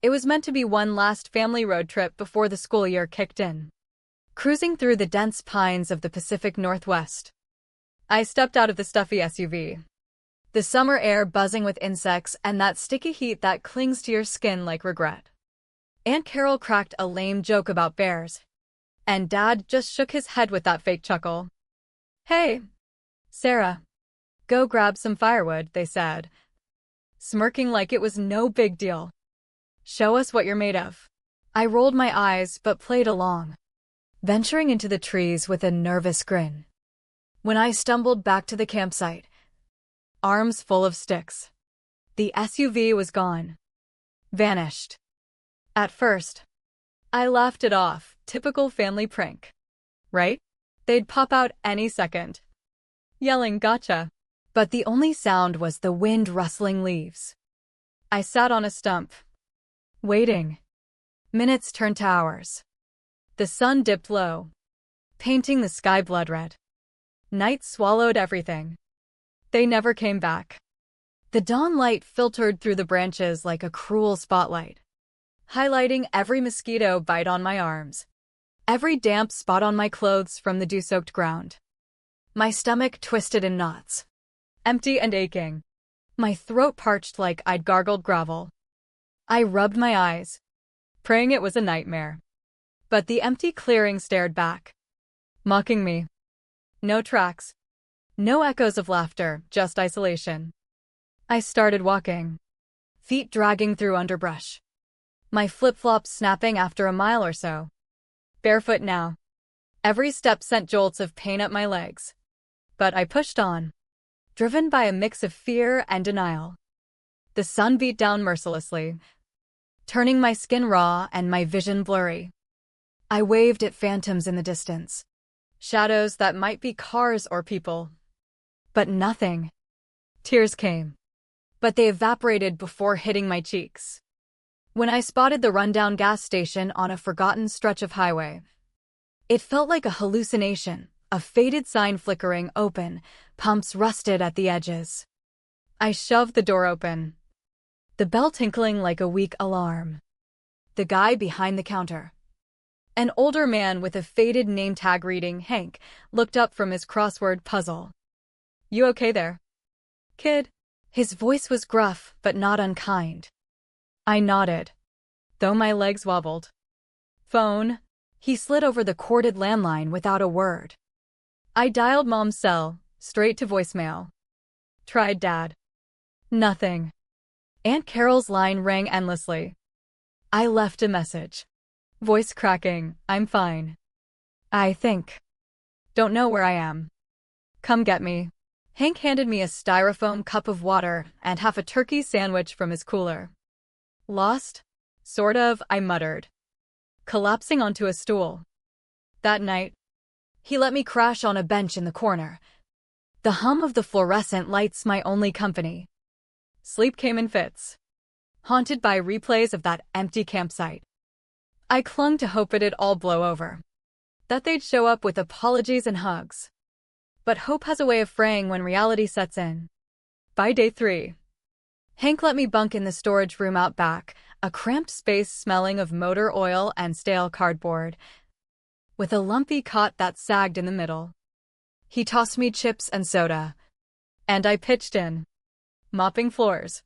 It was meant to be one last family road trip before the school year kicked in. Cruising through the dense pines of the Pacific Northwest, I stepped out of the stuffy SUV. The summer air buzzing with insects and that sticky heat that clings to your skin like regret. Aunt Carol cracked a lame joke about bears, and Dad just shook his head with that fake chuckle. "Hey, Sarah, go grab some firewood," they said, smirking like it was no big deal. "Show us what you're made of." I rolled my eyes but played along, venturing into the trees with a nervous grin. When I stumbled back to the campsite, arms full of sticks, the SUV was gone. Vanished. At first, I laughed it off, typical family prank. Right? They'd pop out any second, yelling, "Gotcha." But the only sound was the wind rustling leaves. I sat on a stump, waiting. Minutes turned to hours. The sun dipped low, painting the sky blood red. Night swallowed everything. They never came back. The dawn light filtered through the branches like a cruel spotlight, highlighting every mosquito bite on my arms, every damp spot on my clothes from the dew-soaked ground. My stomach twisted in knots, empty and aching. My throat parched like I'd gargled gravel. I rubbed my eyes, praying it was a nightmare. But the empty clearing stared back, mocking me. No tracks. No echoes of laughter, just isolation. I started walking, feet dragging through underbrush, my flip-flops snapping after a mile or so. Barefoot now. Every step sent jolts of pain up my legs. But I pushed on, driven by a mix of fear and denial. The sun beat down mercilessly, turning my skin raw and my vision blurry. I waved at phantoms in the distance, shadows that might be cars or people. But nothing. Tears came, but they evaporated before hitting my cheeks. When I spotted the rundown gas station on a forgotten stretch of highway, it felt like a hallucination, a faded sign flickering open, pumps rusted at the edges. I shoved the door open, the bell tinkling like a weak alarm. The guy behind the counter, an older man with a faded name tag reading Hank, looked up from his crossword puzzle. "You okay there, kid?" His voice was gruff, but not unkind. I nodded, though my legs wobbled. "Phone?" He slid over the corded landline without a word. I dialed Mom's cell, straight to voicemail. Tried Dad. Nothing. Aunt Carol's line rang endlessly. I left a message. Voice cracking, "I'm fine. I think. Don't know where I am. Come get me." Hank handed me a styrofoam cup of water and half a turkey sandwich from his cooler. "Lost? Sort of," I muttered, collapsing onto a stool. That night, he let me crash on a bench in the corner. The hum of the fluorescent lights my only company. Sleep came in fits, haunted by replays of that empty campsite. I clung to hope it'd all blow over, that they'd show up with apologies and hugs. But hope has a way of fraying when reality sets in. By day 3, Hank let me bunk in the storage room out back, a cramped space smelling of motor oil and stale cardboard, with a lumpy cot that sagged in the middle. He tossed me chips and soda, and I pitched in, mopping floors,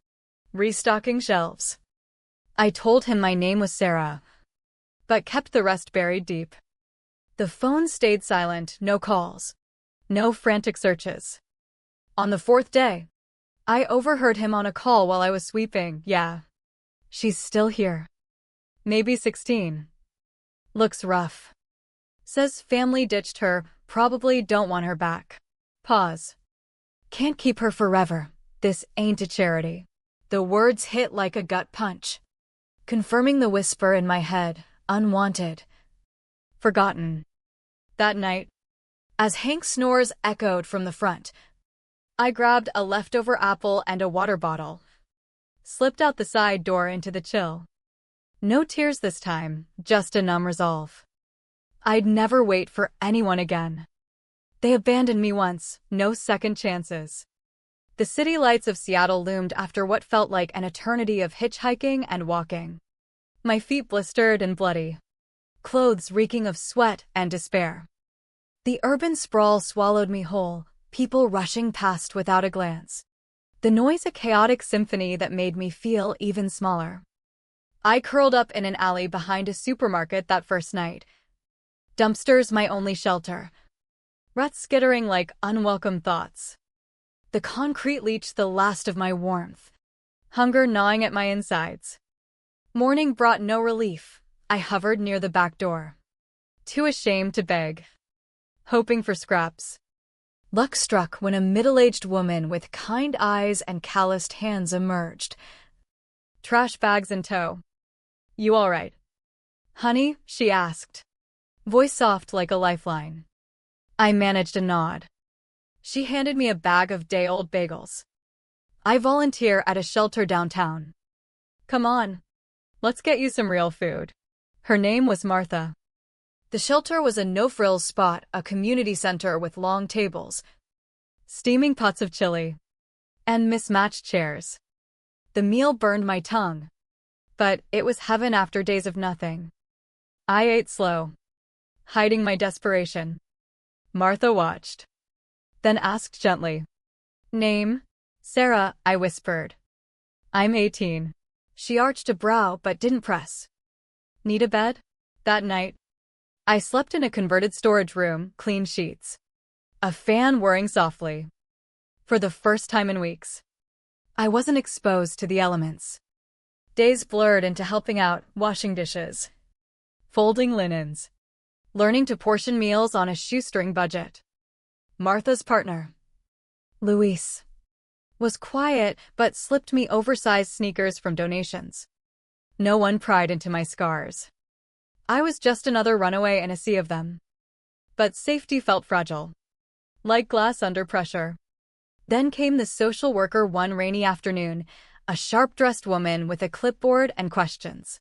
restocking shelves. I told him my name was Sarah, but kept the rest buried deep. The phone stayed silent, no calls, no frantic searches. On the 4th day, I overheard him on a call while I was sweeping. "Yeah. She's still here. Maybe 16. Looks rough. Says family ditched her, probably don't want her back." Pause. "Can't keep her forever. This ain't a charity." The words hit like a gut punch, confirming the whisper in my head, unwanted, forgotten. That night, as Hank's snores echoed from the front, I grabbed a leftover apple and a water bottle, slipped out the side door into the chill. No tears this time, just a numb resolve. I'd never wait for anyone again. They abandoned me once, no second chances. The city lights of Seattle loomed after what felt like an eternity of hitchhiking and walking. My feet blistered and bloody, clothes reeking of sweat and despair. The urban sprawl swallowed me whole, people rushing past without a glance. The noise a chaotic symphony that made me feel even smaller. I curled up in an alley behind a supermarket that first night. Dumpsters my only shelter. Rats skittering like unwelcome thoughts. The concrete leached the last of my warmth. Hunger gnawing at my insides. Morning brought no relief. I hovered near the back door. Too ashamed to beg. Hoping for scraps. Luck struck when a middle-aged woman with kind eyes and calloused hands emerged. Trash bags in tow. "You all right, honey?" she asked. Voice soft like a lifeline. I managed a nod. She handed me a bag of day-old bagels. "I volunteer at a shelter downtown. Come on. Let's get you some real food." Her name was Martha. The shelter was a no-frills spot, a community center with long tables, steaming pots of chili, and mismatched chairs. The meal burned my tongue, but it was heaven after days of nothing. I ate slow, hiding my desperation. Martha watched, then asked gently, "Name?" "Sarah," I whispered. "I'm 18. She arched a brow but didn't press. "Need a bed?" That night, I slept in a converted storage room, clean sheets, a fan whirring softly. For the first time in weeks, I wasn't exposed to the elements. Days blurred into helping out, washing dishes, folding linens, learning to portion meals on a shoestring budget. Martha's partner, Luis, was quiet but slipped me oversized sneakers from donations. No one pried into my scars. I was just another runaway in a sea of them. But safety felt fragile, like glass under pressure. Then came the social worker one rainy afternoon, a sharp-dressed woman with a clipboard and questions.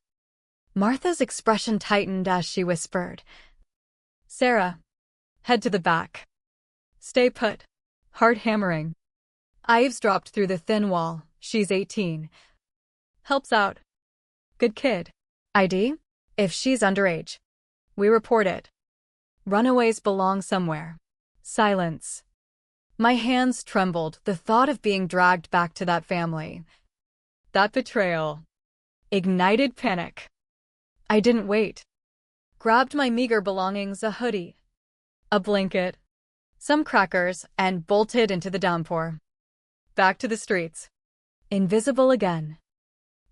Martha's expression tightened as she whispered, "Sarah, head to the back. Stay put." Hard hammering. I eavesdropped through the thin wall. "She's 18. Helps out. Good kid. ID? If she's underage, we report it. Runaways belong somewhere." Silence. My hands trembled, the thought of being dragged back to that family. That betrayal ignited panic. I didn't wait. Grabbed my meager belongings, a hoodie, a blanket, some crackers, and bolted into the downpour. Back to the streets. Invisible again.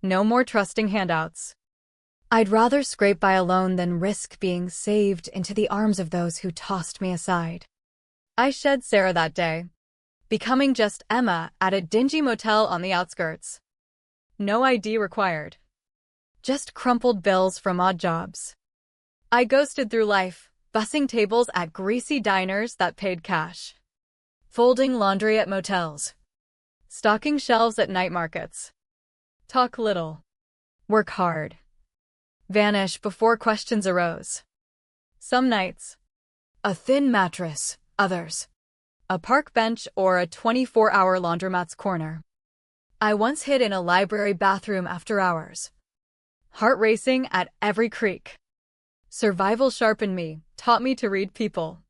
No more trusting handouts. I'd rather scrape by alone than risk being saved into the arms of those who tossed me aside. I shed Sarah that day, becoming just Emma at a dingy motel on the outskirts. No ID required. Just crumpled bills from odd jobs. I ghosted through life, bussing tables at greasy diners that paid cash, folding laundry at motels, stocking shelves at night markets. Talk little, work hard, vanish before questions arose. Some nights, a thin mattress, others, a park bench or a 24-hour laundromat's corner. I once hid in a library bathroom after hours, heart racing at every creak. Survival sharpened me, taught me to read people,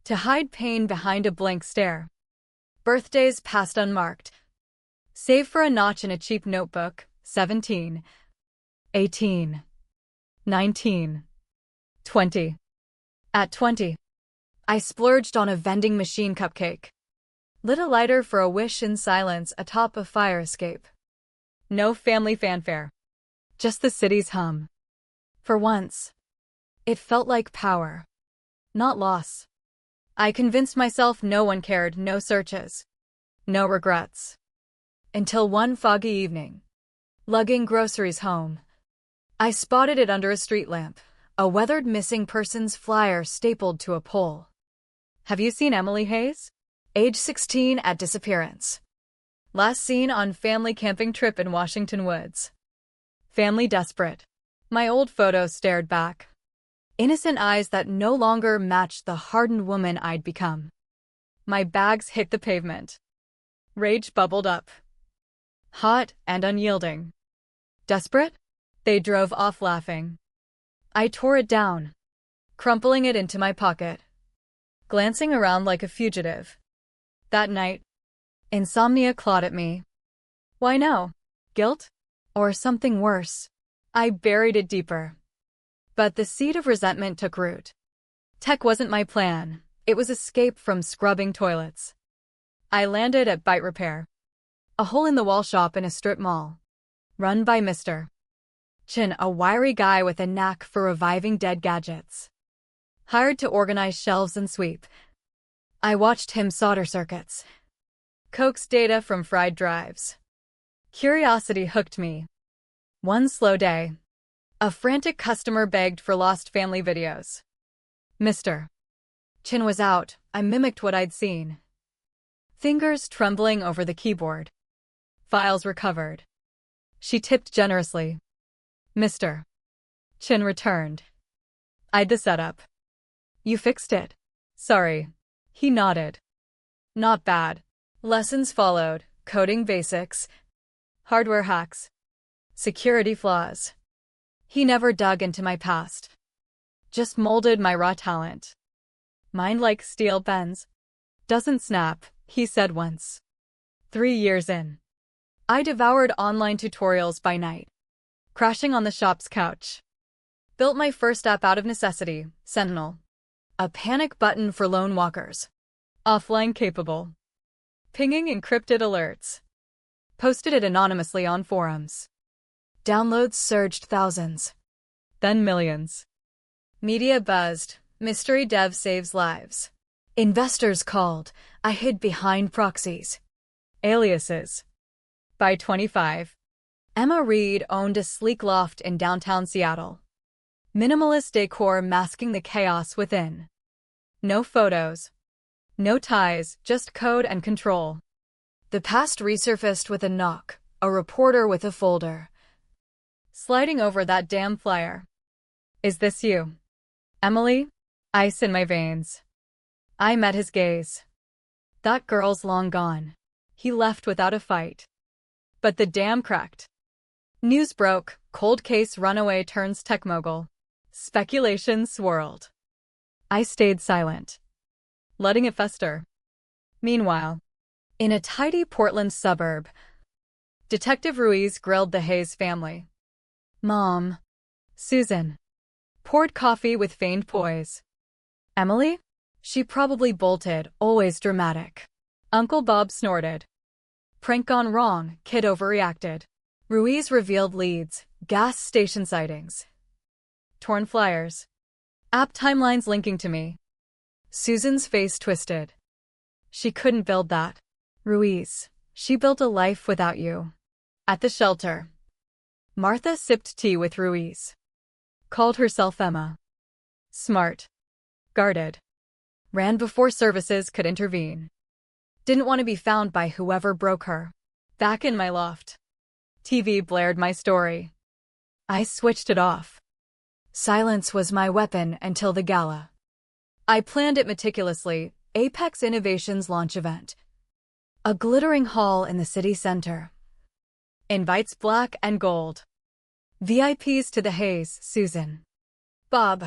to hide pain behind a blank stare. Birthdays passed unmarked, save for a notch in a cheap notebook. 17, 18, 19, 20. At 20, I splurged on a vending machine cupcake. Lit a lighter for a wish in silence atop a fire escape. No family fanfare, just the city's hum. For once, it felt like power, not loss. I convinced myself no one cared, no searches, no regrets. Until one foggy evening, lugging groceries home, I spotted it under a street lamp, a weathered missing persons flyer stapled to a pole. Have you seen Emily Hayes? Age 16 at disappearance. Last seen on family camping trip in Washington Woods. Family desperate. My old photo stared back. Innocent eyes that no longer matched the hardened woman I'd become. My bags hit the pavement. Rage bubbled up. Hot and unyielding. Desperate? They drove off laughing. I tore it down, crumpling it into my pocket, glancing around like a fugitive. That night, insomnia clawed at me. Why no? Guilt? Or something worse? I buried it deeper. But the seed of resentment took root. Tech wasn't my plan. It was escape from scrubbing toilets. I landed at Bite Repair, a hole-in-the-wall shop in a strip mall, run by Mr. Chin, a wiry guy with a knack for reviving dead gadgets. Hired to organize shelves and sweep. I watched him solder circuits, coax data from fried drives. Curiosity hooked me. One slow day, a frantic customer begged for lost family videos. Mr. Chin was out. I mimicked what I'd seen. Fingers trembling over the keyboard. Files recovered. She tipped generously. Mr. Chin returned. Eyed the setup. You fixed it? Sorry. He nodded. Not bad. Lessons followed. Coding basics. Hardware hacks. Security flaws. He never dug into my past. Just molded my raw talent. Mind like steel bends. Doesn't snap, he said once. 3 years in, I devoured online tutorials by night, crashing on the shop's couch. Built my first app out of necessity, Sentinel. A panic button for lone walkers. Offline capable. Pinging encrypted alerts. Posted it anonymously on forums. Downloads surged thousands. Then millions. Media buzzed. Mystery dev saves lives. Investors called. I hid behind proxies. Aliases. By 25, Emma Reed owned a sleek loft in downtown Seattle. Minimalist decor masking the chaos within. No photos. No ties, just code and control. The past resurfaced with a knock, a reporter with a folder. Sliding over that damn flyer. Is this you? Emily? Ice in my veins. I met his gaze. That girl's long gone. He left without a fight. But the dam cracked. News broke. Cold case runaway turns tech mogul. Speculation swirled. I stayed silent, letting it fester. Meanwhile, in a tidy Portland suburb, Detective Ruiz grilled the Hayes family. Mom, Susan, poured coffee with feigned poise. Emily? She probably bolted, always dramatic. Uncle Bob snorted. Prank gone wrong, kid overreacted. Ruiz revealed leads, gas station sightings. Torn flyers. App timelines linking to me. Susan's face twisted. She couldn't build that. Ruiz, she built a life without you. At the shelter, Martha sipped tea with Ruiz. Called herself Emma. Smart. Guarded. Ran before services could intervene. Didn't want to be found by whoever broke her. Back in my loft, TV blared my story. I switched it off. Silence was my weapon until the gala. I planned it meticulously. Apex Innovations launch event. A glittering hall in the city center. Invites black and gold. VIPs to the Hayes, Susan, Bob.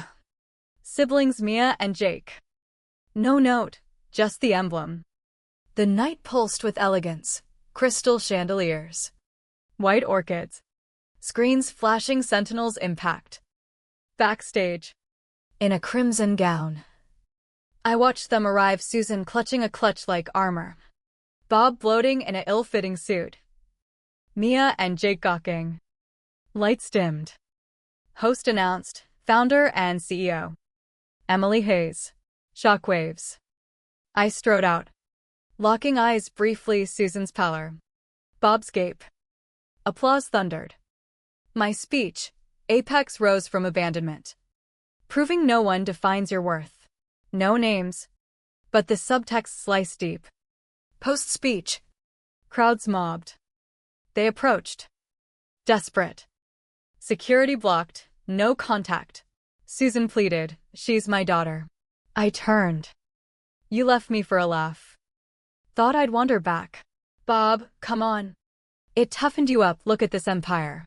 Siblings Mia and Jake. No note, just the emblem. The night pulsed with elegance. Crystal chandeliers. White orchids. Screens flashing Sentinel's impact. Backstage. In a crimson gown. I watched them arrive, Susan clutching a clutch like armor. Bob bloating in an ill-fitting suit. Mia and Jake gawking. Lights dimmed. Host announced, founder and CEO. Emily Hayes. Shockwaves. I strode out. Locking eyes briefly, Susan's pallor. Bob's gape. Applause thundered. My speech, Apex rose from abandonment. Proving no one defines your worth. No names. But the subtext sliced deep. Post-speech. Crowds mobbed. They approached. Desperate. Security blocked. No contact. Susan pleaded, she's my daughter. I turned. You left me for a laugh. Thought I'd wander back. Bob, come on. It toughened you up, look at this empire.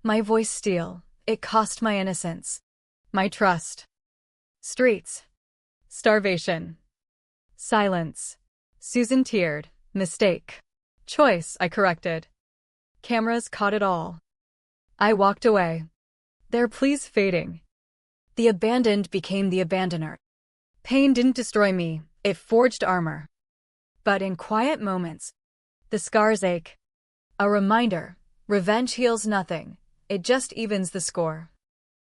My voice steel. It cost my innocence. My trust. Streets. Starvation. Silence. Susan teared. Mistake. Choice, I corrected. Cameras caught it all. I walked away. Their pleas fading. The abandoned became the abandoner. Pain didn't destroy me, it forged armor. But in quiet moments, the scars ache. A reminder, revenge heals nothing, it just evens the score.